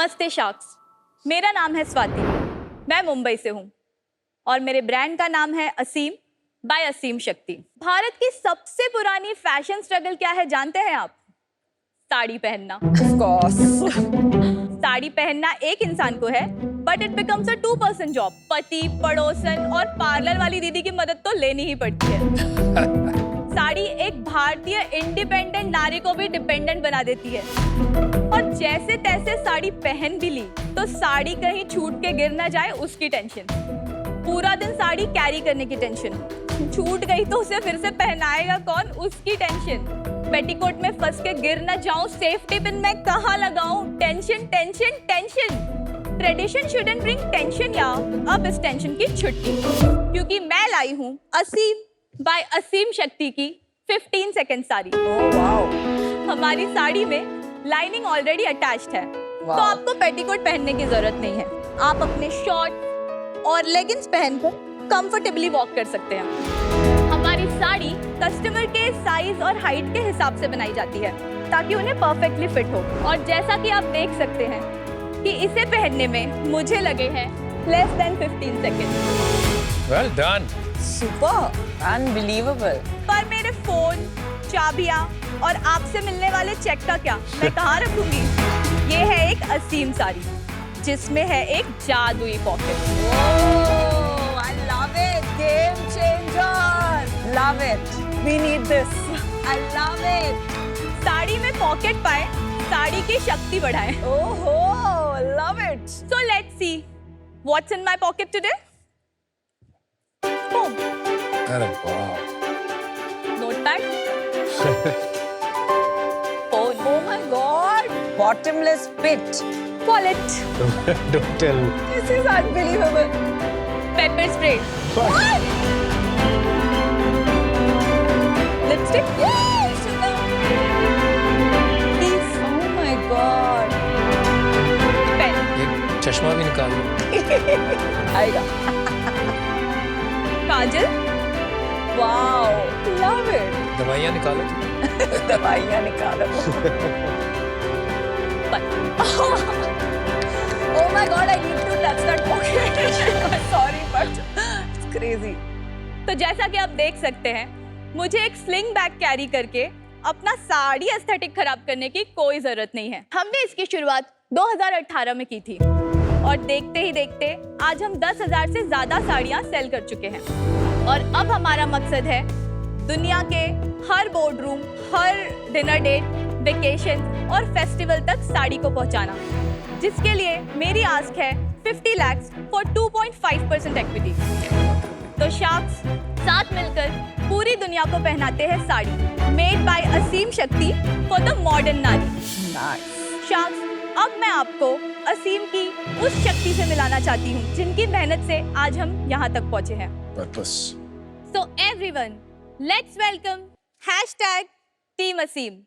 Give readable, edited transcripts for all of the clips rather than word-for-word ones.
नमस्ते शार्क्स, मेरा नाम है स्वाति। मैं मुंबई से हूँ और मेरे ब्रांड का नाम है असीम बाय असीम शक्ति। भारत की सबसे पुरानी फैशन स्ट्रगल क्या है जानते हैं आप? साड़ी पहनना। Of course. साड़ी पहनना एक इंसान को है, but it becomes a 2 person job. पति, पड़ोसन और पार्लर वाली दीदी की मदद तो लेनी ही पड़ती है। साड़ी एक भारतीय इंडिपेंडेंट नारी को भी डिपेंडेंट बना देती है। और जैसे तैसे साड़ी पहन भी ली तो साड़ी कहीं छूट के गिर ना जाए उसकी टेंशन। पूरा दिन साड़ी कैरी करने की टेंशन। छूट गई तो उसे फिर से पहनाएगा कौन, उसकी टेंशन। पेटीकोट में फंस के गिर ना जाऊं, सेफ्टी पिन मैं कहाँ लगाऊं, tension tension tension. Tradition shouldn't bring tension या अब इस टेंशन की छुट्टी, क्योंकि मैं लाई हूँ असीम बाय असीम शक्ति की 15 सेकंड साड़ी। Oh wow. हमारी साड़ी में लाइनिंग ऑलरेडी अटैच्ड है, Wow. तो आपको पेटीकोट पहनने की जरूरत नहीं है। आप अपने शॉर्ट और लेगिंग्स पहनकर कंफर्टेबली वॉक कर सकते हैं। हमारी साड़ी कस्टमर के साइज और हाइट के हिसाब से बनाई जाती है ताकि उन्हें परफेक्टली फिट हो। और जैसा कि आप देख सकते हैं कि इसे पहनने में मुझे लगे हैं less than 15 second. Well done. Super. Unbelievable. पर मेरे फोन, चाबियां और आपसे मिलने वाले चेक का क्या, मैं कहाँ रखूंगी? ये है एक असीम साड़ी जिसमें है एक जादुई pocket. Oh, I love it. Game changer. Love it. We need this. I love it. Sari में पॉकेट पाए, साड़ी की शक्ति बढ़ाए। Oh, love it. So let's see what's in my pocket today. Boom. अरे वाह। Notepad. Phone. Oh my God. Bottomless pit. Wallet. Don't tell. This is unbelievable. Pepper spray. What? Lipstick. Yay, sugar. Keys. Oh my God. Pen. ये चश्मा भी निकालो। आएगा. काजल. Wow. Love it. दवाइयाँ निकालो तो। दवाइयाँ निकालो. Oh my God, I need to touch that pocket. Sorry, but it's crazy. तो जैसा कि आप देख सकते हैं, मुझे एक स्लिंग बैग कैरी करके अपना साड़ी एस्थेटिक खराब करने की कोई जरूरत नहीं है। हमने इसकी शुरुआत 2018 में की थी और देखते ही देखते आज हम 10,000 से ज्यादा साड़ियां सेल कर चुके हैं। और अब हमारा मकसद है दुनिया के हर बोर्ड रूम, हर डिनर डेट, वेकेशन और फेस्टिवल तक साड़ी को पहुंचाना, जिसके लिए मेरी आस्क है 50 lakhs फॉर 2.5% इक्विटी। तो शार्क्स साथ मिलकर पूरी दुनिया को पहनाते हैं साड़ी, मेड बाय असीम शक्ति फॉर द मॉडर्न नारी। Nice. शार्क्स, अब मैं आपको असीम की उस शक्ति से मिलाना चाहती हूँ जिनकी मेहनत से आज हम यहाँ तक पहुँचे हैं। Purpose. So everyone, let's welcome #Team Asim.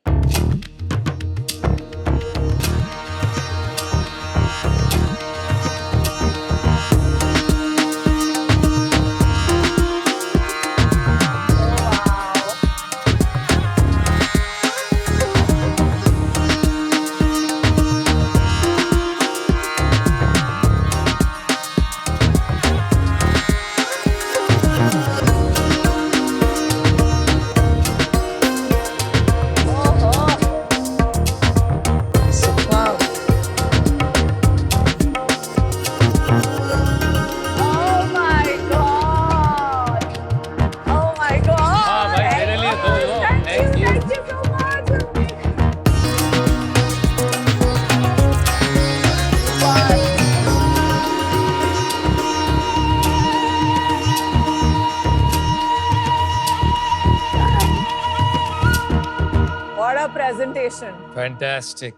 Presentation. Fantastic.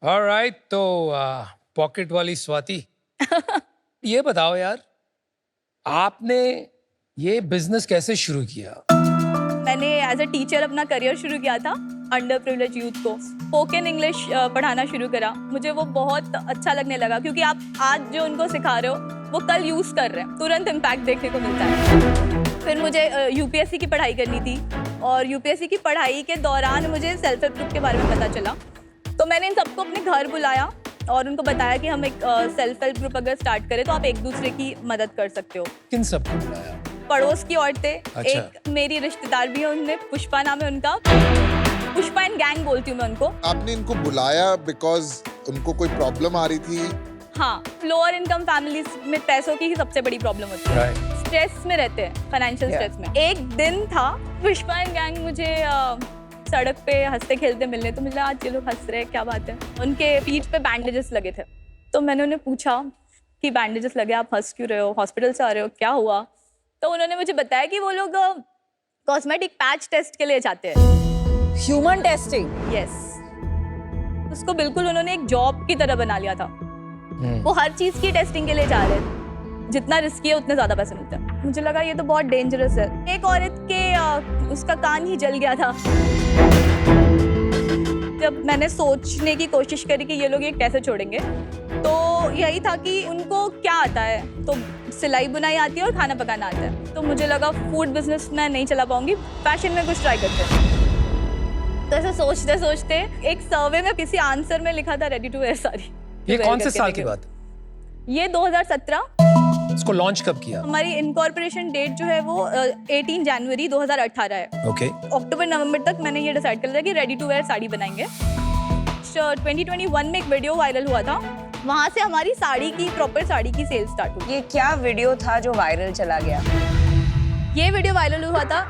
All right, तो पॉकेट वाली स्वाति, ये बताओ यार, आपने ये बिजनेस कैसे शुरू किया? मैंने एज अ टीचर अपना करियर शुरू किया था। अंडर प्रिविलेज यूथ को स्पोकन इंग्लिश पढ़ाना शुरू करा। मुझे वो बहुत अच्छा लगने लगा क्योंकि आप आज जो उनको सिखा रहे हो वो कल यूज कर रहे हैं, तुरंत इम्पैक्ट देखने को मिलता है। फिर मुझे यूपीएससी की पढ़ाई करनी थी और यूपीएससी की पढ़ाई के दौरान मुझे सेल्फ हेल्प ग्रुप के बारे में पता चला, तो मैंने इन सबको अपने घर बुलाया और उनको बताया कि हम एक सेल्फ हेल्प ग्रुप अगर स्टार्ट करें तो आप एक दूसरे की मदद कर सकते हो। किन सबको बुलाया? पड़ोस की औरतें, अच्छा। एक मेरी रिश्तेदार भी है, उनमें पुष्पा नाम है उनका, पुष्पा एंड गैंग बोलती हूँ मैं उनको। आपने इनको बुलाया बिकॉज उनको कोई प्रॉब्लम आ रही थी? हाँ, लोअर इनकम फैमिलीज में पैसों की ही सबसे बड़ी प्रॉब्लम होती है। Right. स्ट्रेस में रहते हैं, फाइनेंशियल स्ट्रेस में। एक दिन था, पुष्पा एंड गैंग मुझे सड़क पे हंसते खेलते मिलने, तो मुझे लगा आज ये लोग हंस रहे हैं, क्या बात है। उनके पीठ पे बैंडेजेस लगे थे, तो मैंने उन्हें पूछा कि बैंडेजेस लगे, आप हंस क्यों रहे हो, हॉस्पिटल से आ रहे हो, क्या हुआ? तो उन्होंने मुझे बताया कि वो लोग कॉस्मेटिक पैच टेस्ट के लिए जाते हैं। Human testing? यस। उसको बिल्कुल उन्होंने एक जॉब की तरह बना लिया था। वो हर चीज की टेस्टिंग के लिए जा रहे थे, जितना रिस्की है उतने ज्यादा पैसे मिलते हैं। मुझे लगा ये तो बहुत डेंजरस है। एक औरत के उसका कान ही जल गया था। जब मैंने सोचने की कोशिश करी कि ये लोग ये कैसे छोड़ेंगे, तो यही था कि उनको क्या आता है, तो सिलाई बुनाई आती है और खाना पकाना आता है। तो मुझे लगा फूड बिजनेस मैं नहीं चला पाऊंगी, फैशन में कुछ ट्राई करते हैं। तो ऐसे सोचते सोचते एक सर्वे में किसी आंसर में लिखा था रेडी टू वेयर साड़ी। ये कौन से साल की बात है? ये 2017। इसको लॉन्च कब किया? हमारी इनकॉर्पोरेशन डेट जो है वो 18 जनवरी 2018 है। ओके। अक्टूबर नवंबर तक मैंने ये डिसाइड कर लिया कि रेडी टू वेयर साड़ी बनाएंगे। 2021 में एक वीडियो वायरल हुआ था, वहाँ से हमारी साड़ी की प्रॉपर साड़ी की सेल स्टार्ट हुई। ये क्या वीडियो था जो वायरल चला गया? ये वीडियो वायरल हुआ था,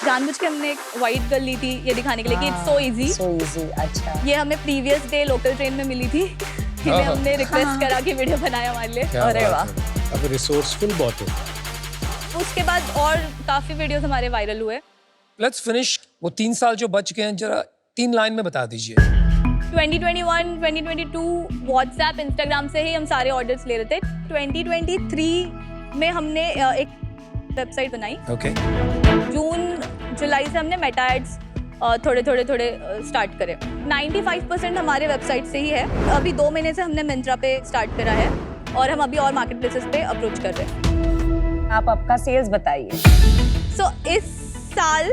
जानबूझ के हमने एक व्हाइट गर्ल ली थी ये दिखाने के लिए कि it's so easy. So easy. अच्छा। ये हमें प्रीवियस डे लोकल ट्रेन में मिली थी, इन्हें हमने रिक्वेस्ट करा कि वीडियो बनाया हमारे लिए। अरे वाह। अब रिसोर्सफुल बहुत है। उसके बाद और काफी वीडियोस हमारे वायरल हुए। लेट्स फिनिश वो 3 साल जो बच गए हैं, जरा 3 लाइन में बता दीजिए। 2021, 2022 व्हाट्सएप, इंस्टाग्राम से ही हम सारे ऑर्डर्स ले रहे थे। 2023 में हमने एक वेबसाइट बनाई। ओके। जून जुलाई से हमने मेटा एड्स थोड़े स्टार्ट करे। 95% हमारे वेबसाइट से ही है। अभी 2 महीने से हमने मिंत्रा पे स्टार्ट करा है और हम अभी और मार्केट प्लेसेस पे अप्रोच कर रहे हैं। आप आपका सेल्स बताइए। सो इस साल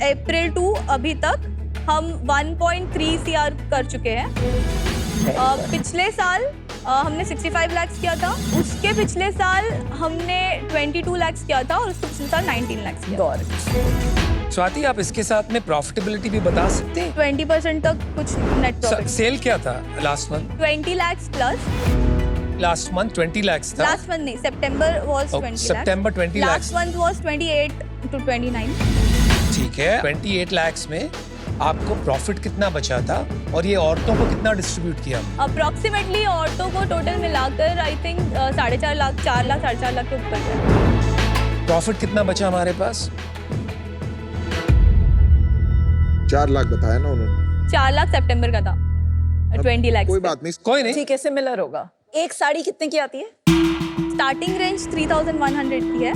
अप्रैल टू अभी तक हम 1.3 CR कर चुके हैं। पिछले साल हमने 65 लाख किया था, उसके पिछले साल हमने 22 लाख किया था और उसके पिछले साल 19 लाख किया। स्वाति, आप इसके साथ में प्रॉफिटेबिलिटी भी बता सकते हैं? 20% तक कुछ नेट प्रॉफिट। सेल क्या था last month? 20 lakh plus. Last month 20 lakh था। लास्ट मंथ नहीं, September was 20 lakh. September 20 lakh. Last month was 28 to 29। ठीक है। 28 लाख में आपको प्रॉफिट कितना बचा था और ये औरतों को कितना डिस्ट्रीब्यूट किया? अप्रोक्सीमेटली औरतों को टोटल मिलाकर आई थिंक 4.5 लाख, 4 लाख, 4.5 लाख के ऊपर है। प्रॉफिट कितना बचा हमारे पास? 4 लाख बताया ना उन्होंने। 4 लाख सितंबर का था, 20 लाख। कोई बात नहीं। कोई नहीं। ठीक है, सिमिलर होगा। एक साड़ी कितने की आती है? स्टार्टिंग रेंज 3100 की है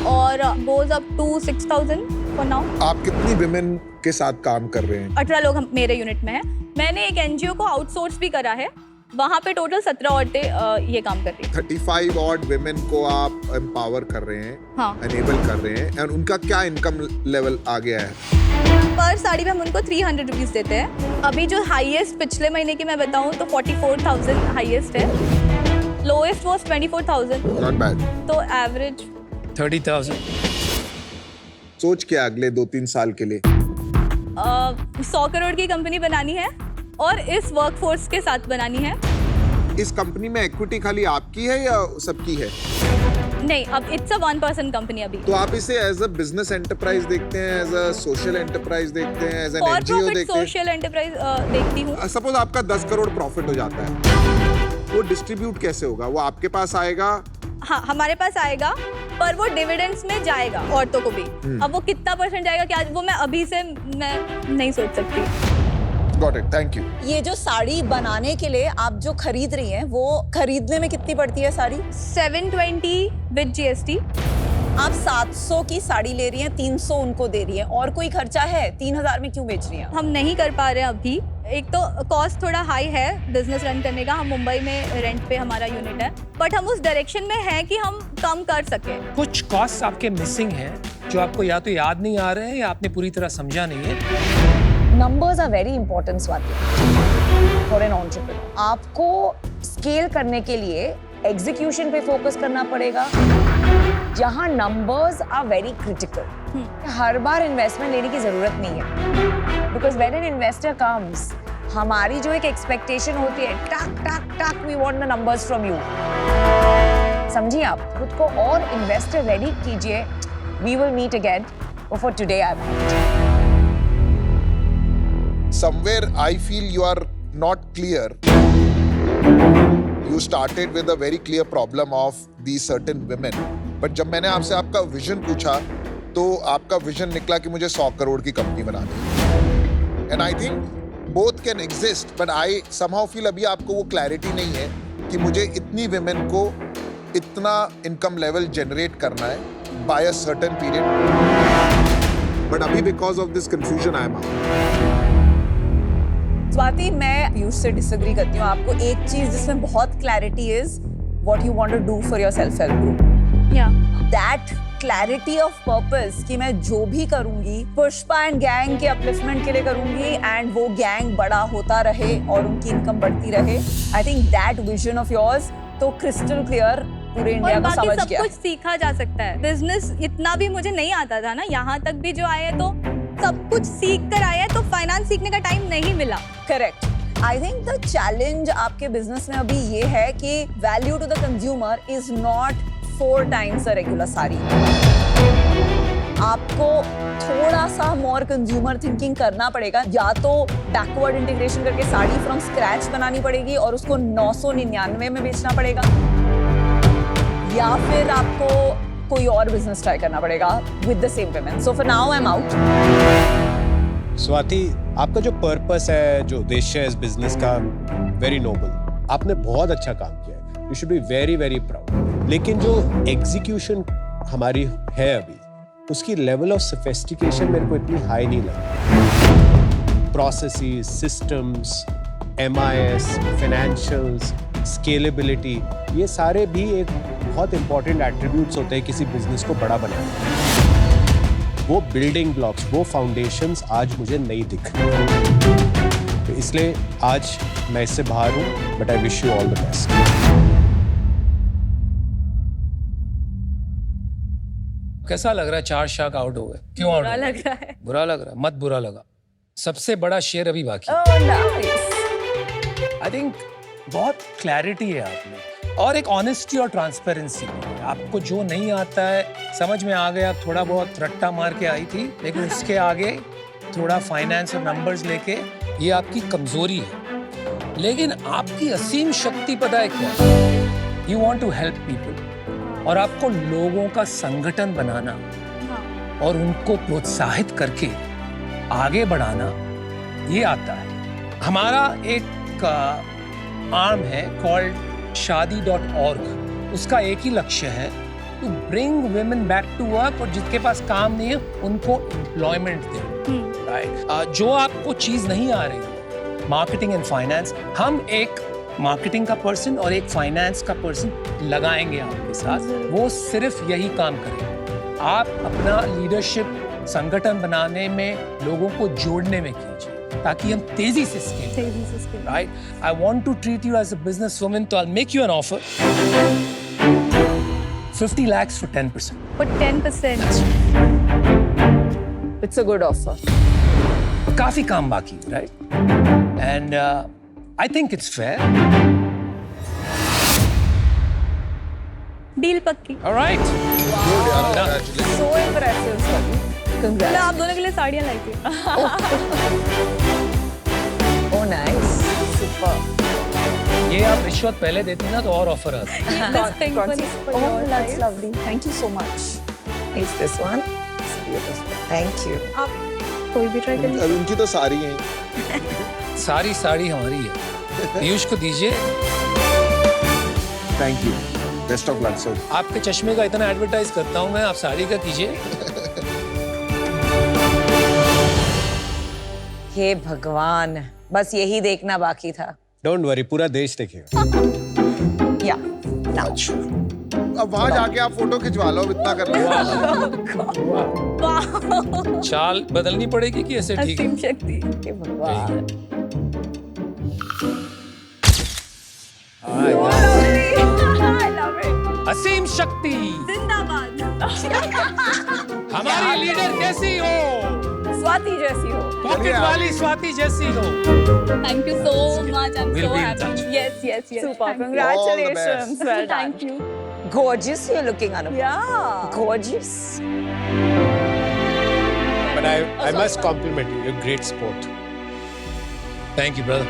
और goes up to 6000 for now. आप कितनी विमेन के साथ काम कर रहे हैं? 18 लोग हम मेरे यूनिट में हैं। मैंने एक एनजीओ को आउटसोर्स भी करा है, वहाँ पे टोटल 17 औरतें ये काम कर रही हैं। 35 ऑड विमेन को आप एम्पावर कर रहे हैं, हाँ। एनेबल कर रहे हैं, और उनका क्या इनकम लेवल आ गया है? पर साड़ी में हम उनको 300 रुपीज देते हैं। अभी जो हाईएस्ट पिछले महीने की मैं बताऊँ तो 44,000 हाईएस्ट है, लोएस्ट वाज 24,000। Not bad. तो एवरेज 30,000। सोच क्या अगले 2-3 साल के लिए? 100 करोड़ की कंपनी बनानी है और इस वर्कफोर्स के साथ बनानी है। इस कंपनी में इक्विटी खाली आपकी है या सबकी है? नहीं, अब इट्स अ 1% कंपनी अभी। तो आप इसे एज अ बिजनेस एंटरप्राइज देखते हैं, एज अ सोशल एंटरप्राइज देखते हैं, as an for NGO profit देखते हैं? सोशल एंटरप्राइज देखती हूँ। सपोज आपका 10 करोड़ प्रॉफिट हो जाता है, वो डिस्ट्रीब्यूट कैसे होगा? वो आपके पास आएगा? हाँ, हमारे पास आएगा, पर वो डिविडेंड्स में जाएगा औरतों को भी। अब वो कितना % जाएगा क्या, वो मैं अभी से मैं नहीं सोच सकती। Got it, thank you. ये जो साड़ी बनाने के लिए आप जो खरीद रही हैं, वो खरीदने में कितनी पड़ती है साड़ी? 720 with GST। आप 700 की साड़ी ले रही हैं, 300 उनको दे रही हैं, और कोई खर्चा है? 3000 में क्यों बेच रही हैं? हम नहीं कर पा रहे अभी। एक तो कॉस्ट थोड़ा हाई है बिजनेस रन करने का। हम मुंबई में रेंट पे हमारा यूनिट है, बट हम उस डायरेक्शन में हैं कि हम कम कर सके। कुछ कॉस्ट आपके मिसिंग हैं जो आपको या तो याद नहीं आ रहे हैं या आपने पूरी तरह समझा नहीं है। numbers are very important, Swati, for an entrepreneur. आपको scale करने के लिए execution पे focus करना पड़ेगा, जहाँ numbers are very critical. Her bar investment लेने की जरूरत नहीं है, because when an investor comes, हमारी जो एक expectation होती है, टक टक टक, we want the numbers from you. समझिए आप खुद को और investor ready कीजिए. We will meet again, but for today I'm out. Somewhere I feel you are not clear. You started with a very clear problem of these certain women. But जब मैंने आपसे आपका विजन पूछा तो आपका vision निकला कि मुझे 100 करोड़ की कंपनी बनानी है. And I think both can exist, but I somehow feel अभी आपको वो क्लैरिटी नहीं है कि मुझे इतनी women को इतना इनकम लेवल जनरेट करना है by a certain period. But अभी because of this confusion I am out. Swati, मैं पीयूष से डिसएग्री करती हूँ. आपको एक चीज जिसमें बहुत clarity is what you want to do for your self help group. That clarity of purpose कि मैं जो भी करूंगी पुष्पा एंड गैंग के अपलिफ्टमेंट के लिए करूंगी एंड वो गैंग बड़ा होता रहे और उनकी इनकम बढ़ती रहे. I think that vision of yours तो क्रिस्टल क्लियर पूरे इंडिया को समझ सब गया. कुछ सीखा जा सकता है. बिजनेस इतना भी मुझे नहीं आता था ना, यहाँ तक भी जो आए हैं तो सब कुछ सीख कर आया है, तो फाइनेंस सीखने का टाइम नहीं मिला. Correct. I think the challenge आपके बिजनेस में अभी ये है कि value to the consumer is not 4 times a regular sari. आपको थोड़ा सा मोर कंज्यूमर थिंकिंग करना पड़ेगा. या तो बैकवर्ड इंटीग्रेशन करके साड़ी फ्रॉम स्क्रैच बनानी पड़ेगी और उसको 999 में बेचना पड़ेगा, या फिर आपको कोई और बिजनेस ट्राई करना पड़ेगा with the same payment. So for now I am out. Swati, आपका जो पर्पस है, जो उद्देश्य है इस बिजनेस का, वेरी नोबल. आपने बहुत अच्छा काम किया है. You should be very very proud. लेकिन जो एग्जीक्यूशन हमारी है अभी, उसकी लेवल ऑफ सोफिस्टिकेशन मेरे को इतनी हाई नहीं लगी. Processes, systems, MIS, financials, scalability, ये सारे भी एक बहुत इंपॉर्टेंट एट्रीब्यूट्स होते हैं किसी बिजनेस को बड़ा बनाने. वो बिल्डिंग ब्लॉक्स, वो फाउंडेशंस आज मुझे नहीं दिख रहे. तो इसलिए आज मैं इससे बाहर हूँ, but I wish you all the best. कैसा लग रहा है? 4 शार्क आउट हो गए. क्यों आउट? बुरा लग रहा है. बुरा लग रहा है? मत बुरा लगा. सबसे बड़ा शेयर अभी बाकी. आई थिंक बहुत क्लैरिटी है आप में, और एक ऑनेस्टी और ट्रांसपेरेंसी. आपको जो नहीं आता है समझ में आ गया. थोड़ा बहुत रट्टा मार के आई थी, लेकिन उसके आगे थोड़ा फाइनेंस और नंबर्स लेके, ये आपकी कमजोरी है. लेकिन आपकी असीम शक्ति पता है क्या? You want to help people, और आपको लोगों का संगठन बनाना और उनको प्रोत्साहित करके आगे बढ़ाना, ये आता है. हमारा एक आर्म है कॉल्ड shadi.org. उसका एक ही लक्ष्य है, to bring women back to work, और जिसके पास काम नहीं है उनको एम्प्लॉयमेंट दें. राइट. जो आपको चीज नहीं आ रही, मार्केटिंग एंड फाइनेंस, हम एक मार्केटिंग का पर्सन और एक फाइनेंस का पर्सन लगाएंगे आपके साथ. वो सिर्फ यही काम करेंगे. आप अपना लीडरशिप संगठन बनाने में, लोगों को जोड़ने में कीजिए, ताकि हम तेजी से scale. Right. I want to treat you as a business woman, तो I will make you an offer 50 lakhs for 10%. For 10%. It's a good offer. काफी काम बाकी, right? And I think it's fair. Deal पक्की. Alright. So impressive sir. मतलब आप दोनों के लिए साड़ियाँ लाई थी. Oh nice. सुपर. ये आप रिश्वत पहले देती ना तो और ऑफर आता. This pink one is for Oh, your that's size. lovely. Thank you so much. Is this one? It's beautiful. Thank you. आप कोई भी ट्राई करिए. उनकी तो सारी हैं. सारी साड़ी हमारी है. पीयूष को दीजिए. Thank you. Best of luck sir. आपके चश्मे का इतना एडवर्टाइज करता हूँ मैं, आप साड़ी का कीजिए. हे भगवान, बस यही देखना बाकी था. डोंट वरी, पूरा देश देखेगा. या. अच्छा. अब वहां जाके आप फोटो खिंचवा लो, अब इतना कर लो। वाह चाल बदलनी पड़ेगी कि ऐसे ठीक है? असीम शक्ति हे भगवान। I love it. असीम शक्ति, जिंदाबाद हमारी लीडर कैसी हो? स्वाति जैसी हो। पॉकेट वाली स्वाति जैसी हो। Thank you so much. I'm We'll so be in happy. touch. Yes, yes, yes. Super. Thank you. Congratulations. Well done. Thank you. Gorgeous you're looking, Anupam. Yeah. Gorgeous. But I Oh, must sorry. compliment you. You're a great sport. Thank you, brother.